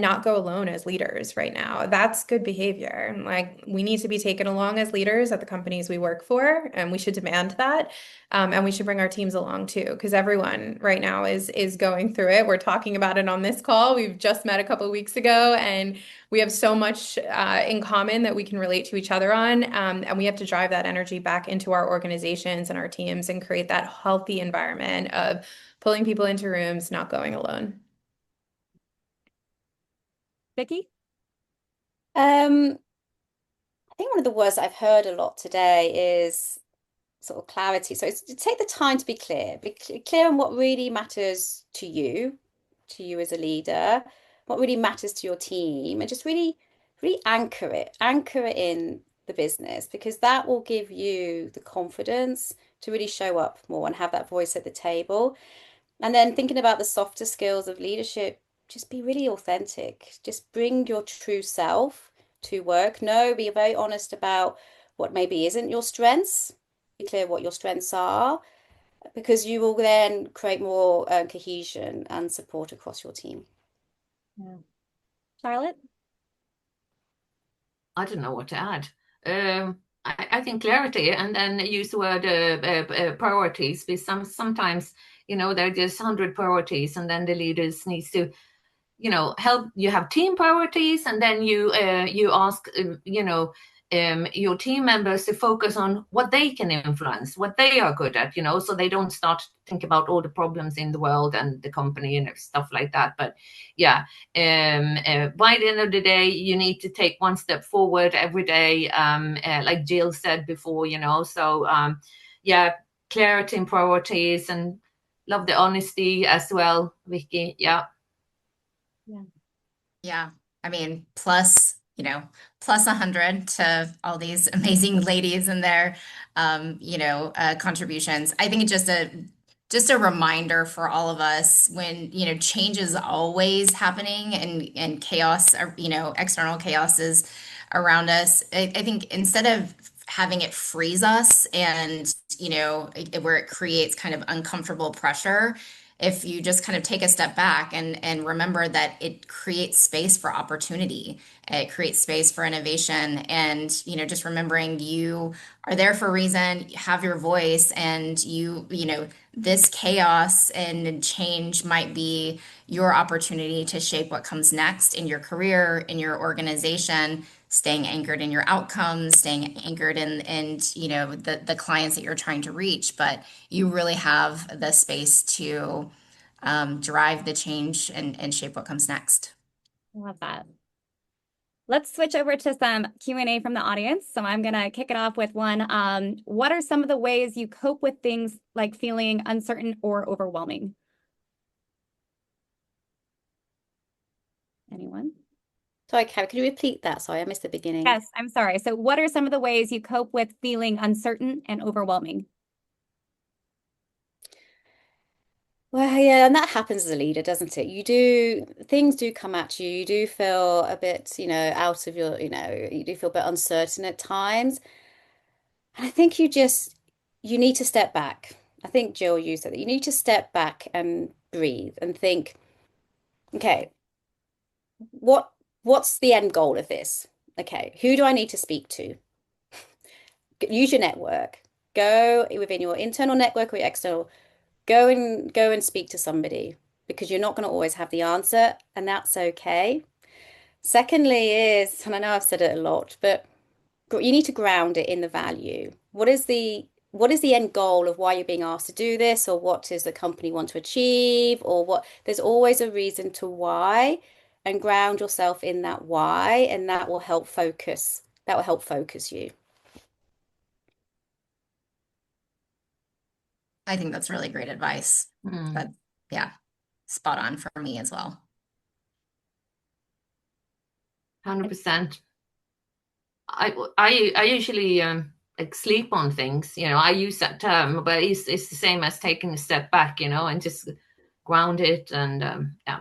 not go alone as leaders right now. That's good behavior. Like, we need to be taken along as leaders at the companies we work for, and we should demand that. And we should bring our teams along too, because everyone right now is going through it. We're talking about it on this call. We've just met a couple of weeks ago, and we have so much in common that we can relate to each other on. And we have to drive that energy back into our organizations and our teams and create that healthy environment of pulling people into rooms, not going alone. Vicky? I think one of the words I've heard a lot today is sort of clarity. So it's to take the time to be clear on what really matters to you as a leader, what really matters to your team, and just really anchor it in the business, because that will give you the confidence to really show up more and have that voice at the table. And then thinking about the softer skills of leadership, just be really authentic. Just bring your true self to work. Be very honest about what maybe isn't your strengths. Be clear what your strengths are, because you will then create more cohesion and support across your team. Yeah. Charlotte? I don't know what to add. I think clarity, and then use the word priorities, because sometimes there are just 100 priorities, and then the leaders needs to help. You have team priorities, and then you ask your team members to focus on what they can influence, what they are good at, so they don't start to think about all the problems in the world and the company and stuff like that. But yeah, by the end of the day, you need to take one step forward every day, like Jill said before, so yeah, clarity and priorities, and love the honesty as well, Vicky. Yeah. Yeah. Yeah. I mean, plus, plus 100 to all these amazing ladies and their, contributions. I think it's just a reminder for all of us when, change is always happening and chaos, external chaos is around us. I think instead of having it freeze us and, where it creates kind of uncomfortable pressure, if you just kind of take a step back and remember that it creates space for opportunity, it creates space for innovation, and just remembering you are there for a reason, you have your voice, and this chaos and change might be your opportunity to shape what comes next in your career, in your organization, staying anchored in your outcomes, staying anchored in the clients that you're trying to reach. But you really have the space to drive the change and shape what comes next. I love that. Let's switch over to some Q&A from the audience. So I'm going to kick it off with one. What are some of the ways you cope with things like feeling uncertain or overwhelming? Anyone? Sorry, Carrie, could you repeat that? Sorry, I missed the beginning. Yes, I'm sorry. So what are some of the ways you cope with feeling uncertain and overwhelming? Well, yeah, and that happens as a leader, doesn't it? Things do come at you. You do feel a bit, out of your, you do feel a bit uncertain at times. And I think you need to step back. I think Jill, you said that you need to step back and breathe and think, okay, what's the end goal of this? Okay, who do I need to speak to? Use your network. Go within your internal network or your external. Go and speak to somebody because you're not going to always have the answer, and that's okay. Secondly is, and I know I've said it a lot, but you need to ground it in the value. What is the end goal of why you're being asked to do this, or what does the company want to achieve, or what? There's always a reason to why, and ground yourself in that why, and that will help focus. That will help focus you. I think that's really great advice. But yeah, spot on for me as well. 100%. I usually like sleep on things. I use that term, but it's the same as taking a step back, and just ground it. And yeah.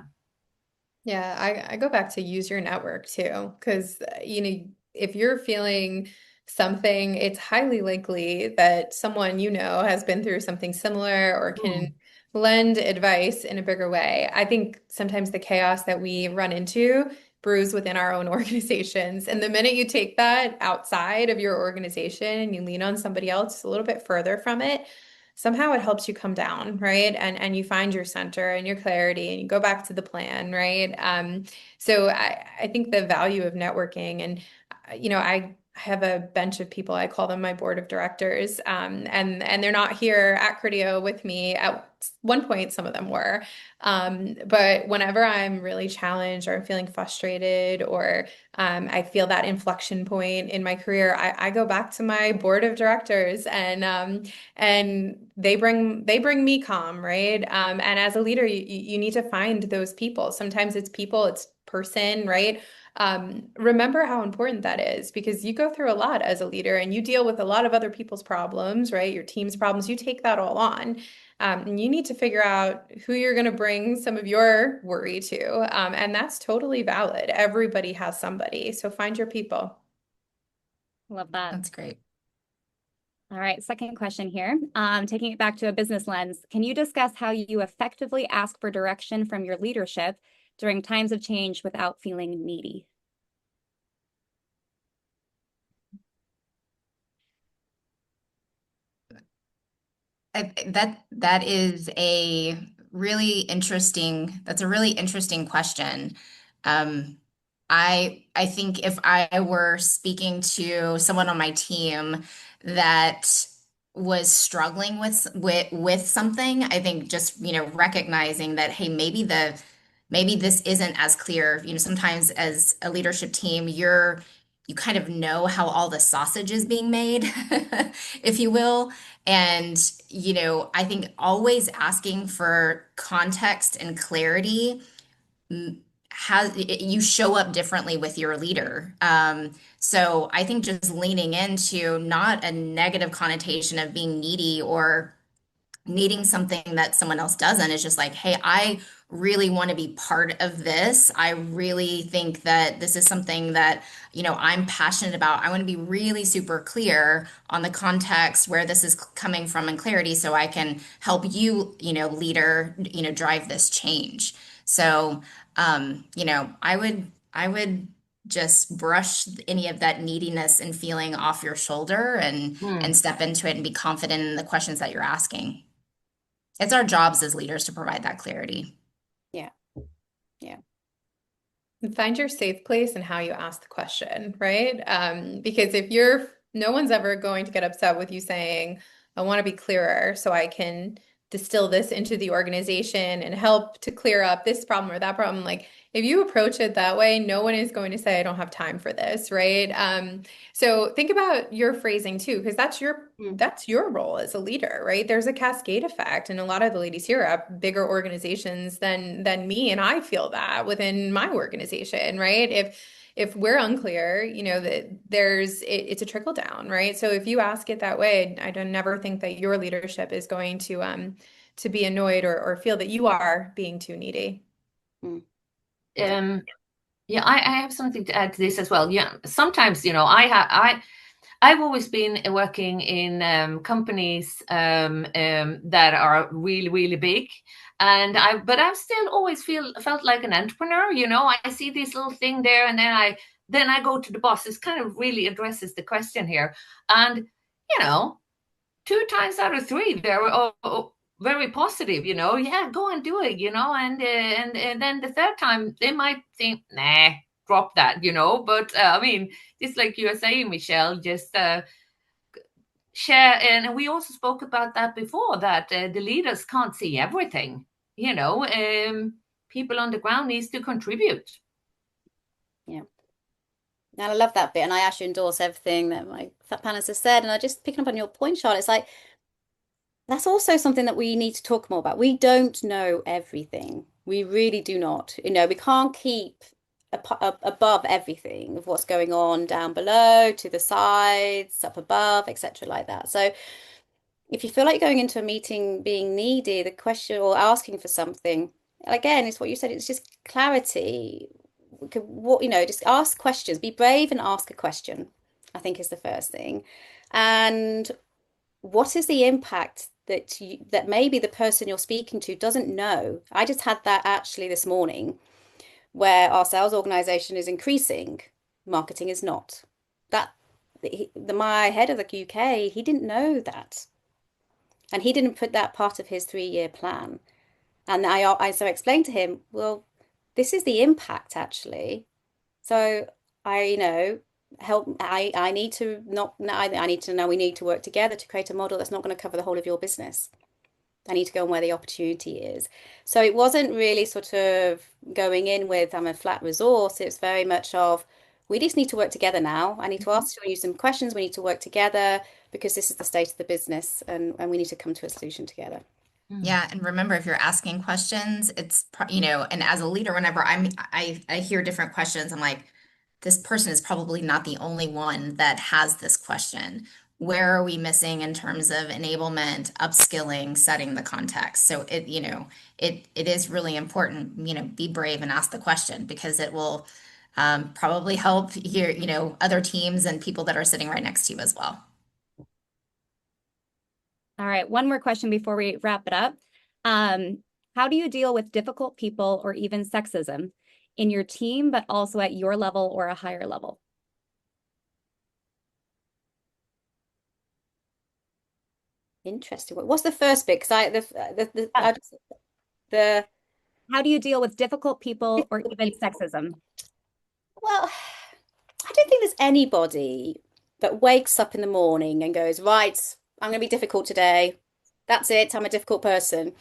Yeah, I go back to use your network too, because if you're feeling something, it's highly likely that someone has been through something similar or can lend advice in a bigger way. I think sometimes the chaos that we run into brews within our own organizations. And the minute you take that outside of your organization and you lean on somebody else a little bit further from it, somehow it helps you come down, right? And you find your center and your clarity and you go back to the plan, right? So I think the value of networking, and I have a bench of people, I call them my board of directors, and they're not here at Criteo with me. At one point, some of them were. But whenever I'm really challenged or I'm feeling frustrated or I feel that inflection point in my career, I go back to my board of directors and they bring me calm, right? And as a leader, you need to find those people. Sometimes it's people, it's person, right? Remember how important that is because you go through a lot as a leader and you deal with a lot of other people's problems, right? Your team's problems, you take that all on. And you need to figure out who you're going to bring some of your worry to. And that's totally valid. Everybody has somebody. So find your people. Love that. That's great. All right, second question here. Taking it back to a business lens, can you discuss how you effectively ask for direction from your leadership during times of change without feeling needy? That is a really interesting question. I think if I were speaking to someone on my team that was struggling with something, I think just, recognizing that, hey, maybe this isn't as clear. Sometimes as a leadership team, you kind of know how all the sausage is being made, if you will. And, I think always asking for context and clarity has you show up differently with your leader. So I think just leaning into not a negative connotation of being needy or needing something that someone else doesn't is just like, hey, I really want to be part of this. I really think that this is something that, I'm passionate about. I want to be really super clear on the context where this is coming from and clarity so I can help you, leader, drive this change. So, I would just brush any of that neediness and feeling off your shoulder and step into it and be confident in the questions that you're asking. It's our jobs as leaders to provide that clarity. Yeah. Yeah. And find your safe place in how you ask the question, right? Because no one's ever going to get upset with you saying, I want to be clearer so I can distill this into the organization and help to clear up this problem or that problem. Like if you approach it that way, no one is going to say, I don't have time for this, right? So think about your phrasing too, because that's your role as a leader, right? There's a cascade effect, and a lot of the ladies here have bigger organizations than me, and I feel that within my organization, right? If we're unclear, that it's a trickle down, right? So if you ask it that way, I don't never think that your leadership is going to be annoyed or feel that you are being too needy. Yeah, I have something to add to this as well. Yeah, sometimes, I've always been working in companies that are really, really big, but I've still always felt like an entrepreneur. I see this little thing there, and then I go to the boss. This kind of really addresses the question here, and 2 times out of 3, they're very positive. Yeah, go and do it. And then the third time they might think, nah, drop that. But I mean, just like you were saying, Michelle, just share. And we also spoke about that before, that the leaders can't see everything. People on the ground needs to contribute. Yeah. And I love that bit, and I actually endorse everything that my panelists have said. And I just picking up on your point, Charlotte, it's like that's also something that we need to talk more about. We don't know everything. We really do not. We can't keep above everything of what's going on down below, to the sides, up above, etc. like that. So if you feel like you're going into a meeting being needy, the question or asking for something, again, it's what you said, it's just clarity. Just ask questions, be brave and ask a question, I think is the first thing. And what is the impact that maybe the person you're speaking to doesn't know? I just had that actually this morning where our sales organization is increasing, marketing is not. My head of the UK, he didn't know that. And he didn't put that part of his 3-year plan. And I explained to him, well, this is the impact actually. So I need to not, I need to know we need to work together to create a model that's not going to cover the whole of your business. I need to go on where the opportunity is. So it wasn't really sort of going in with I'm a flat resource. It's very much of we just need to work together now. I need to ask you some questions. We need to work together because this is the state of the business and we need to come to a solution together. Yeah, and remember, if you're asking questions, and as a leader, whenever I hear different questions, I'm like, this person is probably not the only one that has this question. Where are we missing in terms of enablement, upskilling, setting the context? So it is really important, be brave and ask the question because it will probably help your, other teams and people that are sitting right next to you as well. All right, one more question before we wrap it up. How do you deal with difficult people or even sexism in your team, but also at your level or a higher level? Interesting. What's the first bit? Because how do you deal with difficult people or even sexism? Well, I don't think there's anybody that wakes up in the morning and goes, right, I'm going to be difficult today. That's it. I'm a difficult person.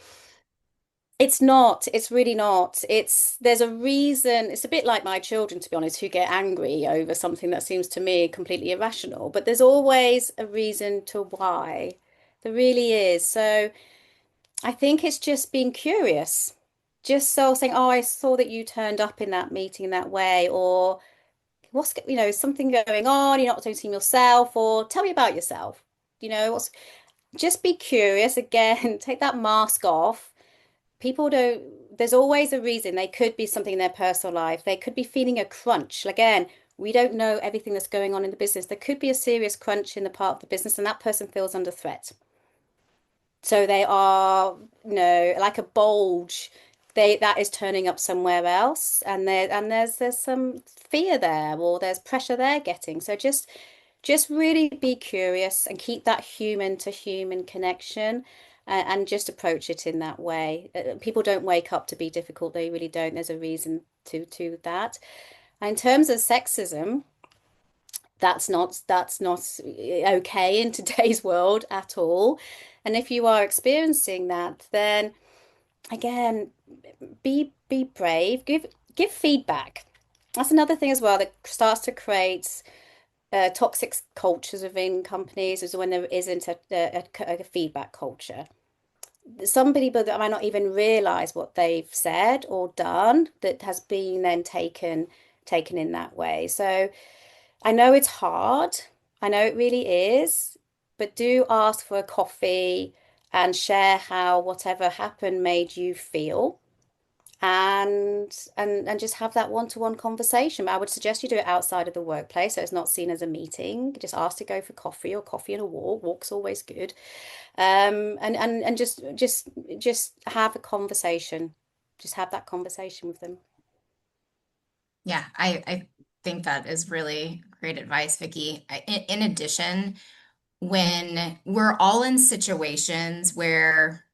It's not. It's really not. There's a reason. It's a bit like my children, to be honest, who get angry over something that seems to me completely irrational. But there's always a reason to why. There really is. So I think it's just being curious. Just so saying, oh, I saw that you turned up in that meeting in that way, or is something going on, you're not seeing yourself, or tell me about yourself. What's just be curious again, take that mask off. People don't, there's always a reason. They could be something in their personal life. They could be feeling a crunch. Again, we don't know everything that's going on in the business. There could be a serious crunch in the part of the business, and that person feels under threat. So they are, like a bulge. That is turning up somewhere else, and there's some fear there, or there's pressure they're getting. So just really be curious and keep that human to human connection, and just approach it in that way. People don't wake up to be difficult. They really don't. There's a reason to that. In terms of sexism, that's not okay in today's world at all. And if you are experiencing that, then again, be brave. Give feedback. That's another thing as well that starts to create toxic cultures within companies, is when there isn't a feedback culture. Some people that might not even realize what they've said or done that has been then taken in that way. So I know it's hard. I know it really is, but do ask for a coffee and share how whatever happened made you feel, and just have that one-to-one conversation. I would suggest you do it outside of the workplace, so it's not seen as a meeting. Just ask to go for coffee, or coffee and a walk. Walk's always good. And just have a conversation. Just have that conversation with them. Yeah, I think that is really great advice, Vicky. In addition, when we're all in situations where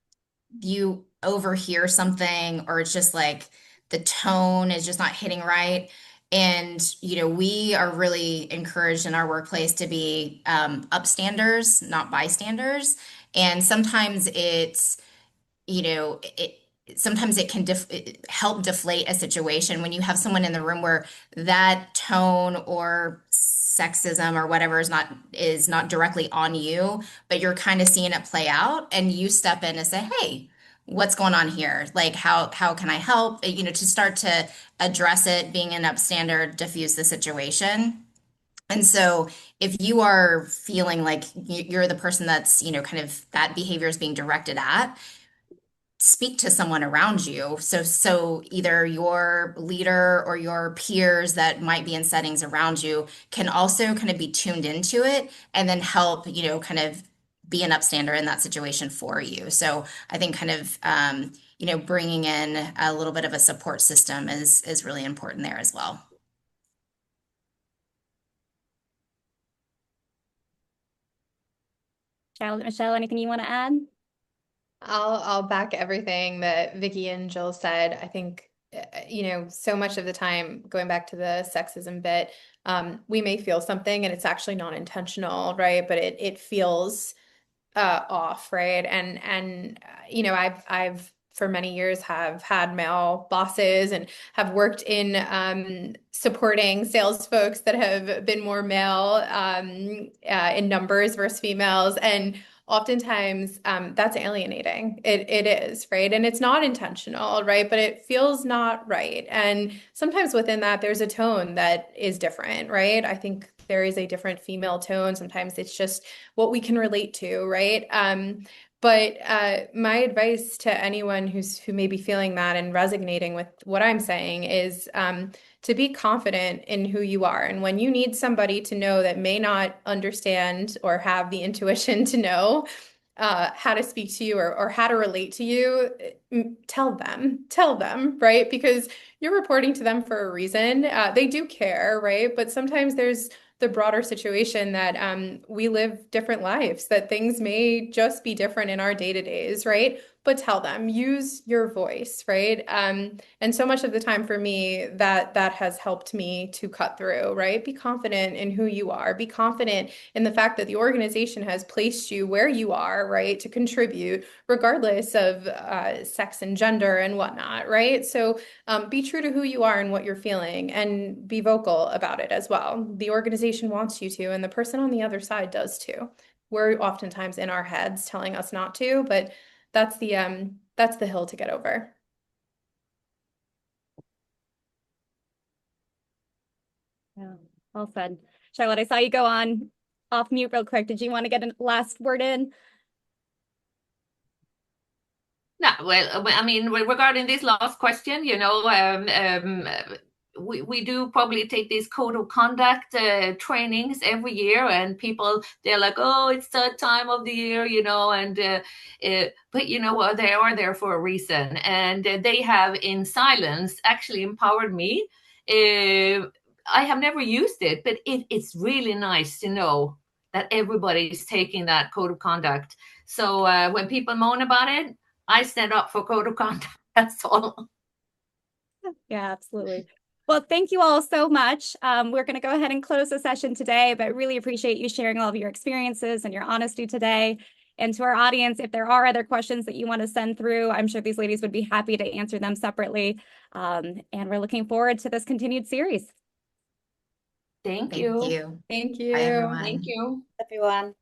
you overhear something, or it's just like the tone is just not hitting right, and we are really encouraged in our workplace to be upstanders, not bystanders. And sometimes it can help deflate a situation when you have someone in the room where that tone or sexism or whatever is not directly on you, but you're kind of seeing it play out, and you step in and say, "Hey, what's going on here? Like, how can I help?" To start to address it, being an upstander, diffuse the situation. And so if you are feeling like you're the person that's, kind of that behavior is being directed at, speak to someone around you. So either your leader or your peers that might be in settings around you can also kind of be tuned into it, and then help, kind of be an upstander in that situation for you. So I think kind of, bringing in a little bit of a support system is really important there as well. Charlotte, Michelle, anything you want to add? I'll back everything that Vicky and Jill said. I think, so much of the time, going back to the sexism bit, we may feel something and it's actually not intentional, right? But it feels off, right? And I've for many years have had male bosses, and have worked in supporting sales folks that have been more male in numbers versus females, and oftentimes that's alienating. It is, right? And it's not intentional, right? But it feels not right. And sometimes within that, there's a tone that is different, right? I think there is a different female tone. Sometimes it's just what we can relate to, right? But my advice to anyone who may be feeling that and resonating with what I'm saying is to be confident in who you are. And when you need somebody to know that may not understand or have the intuition to know how to speak to you, or how to relate to you, tell them, right? Because you're reporting to them for a reason. They do care, right? But sometimes there's the broader situation that we live different lives, that things may just be different in our day-to-days, right? but tell them, use your voice, right? And so much of the time for me, that has helped me to cut through, right? Be confident in who you are. Be confident in the fact that the organization has placed you where you are, right, to contribute, regardless of sex and gender and whatnot, right? So be true to who you are and what you're feeling, and be vocal about it as well. The organization wants you to, and the person on the other side does too. We're oftentimes in our heads telling us not to, but that's the hill to get over. Yeah, well said. Charlotte, I saw you go on off mute real quick. Did you want to get a last word in? No, well, I mean, regarding this last question, we do probably take these code of conduct trainings every year, and people, they're like, oh, it's that time of the year, but you know what, they are there for a reason, and they have in silence actually empowered me. I have never used it, but it's really nice to know that everybody is taking that code of conduct. So when people moan about it, I stand up for code of conduct. That's all. Yeah, absolutely. Well, thank you all so much. We're going to go ahead and close the session today, but really appreciate you sharing all of your experiences and your honesty today. And to our audience, if there are other questions that you want to send through, I'm sure these ladies would be happy to answer them separately. And we're looking forward to this continued series. Thank Thank you. you. Thank Bye, you. everyone. Thank you. Everyone.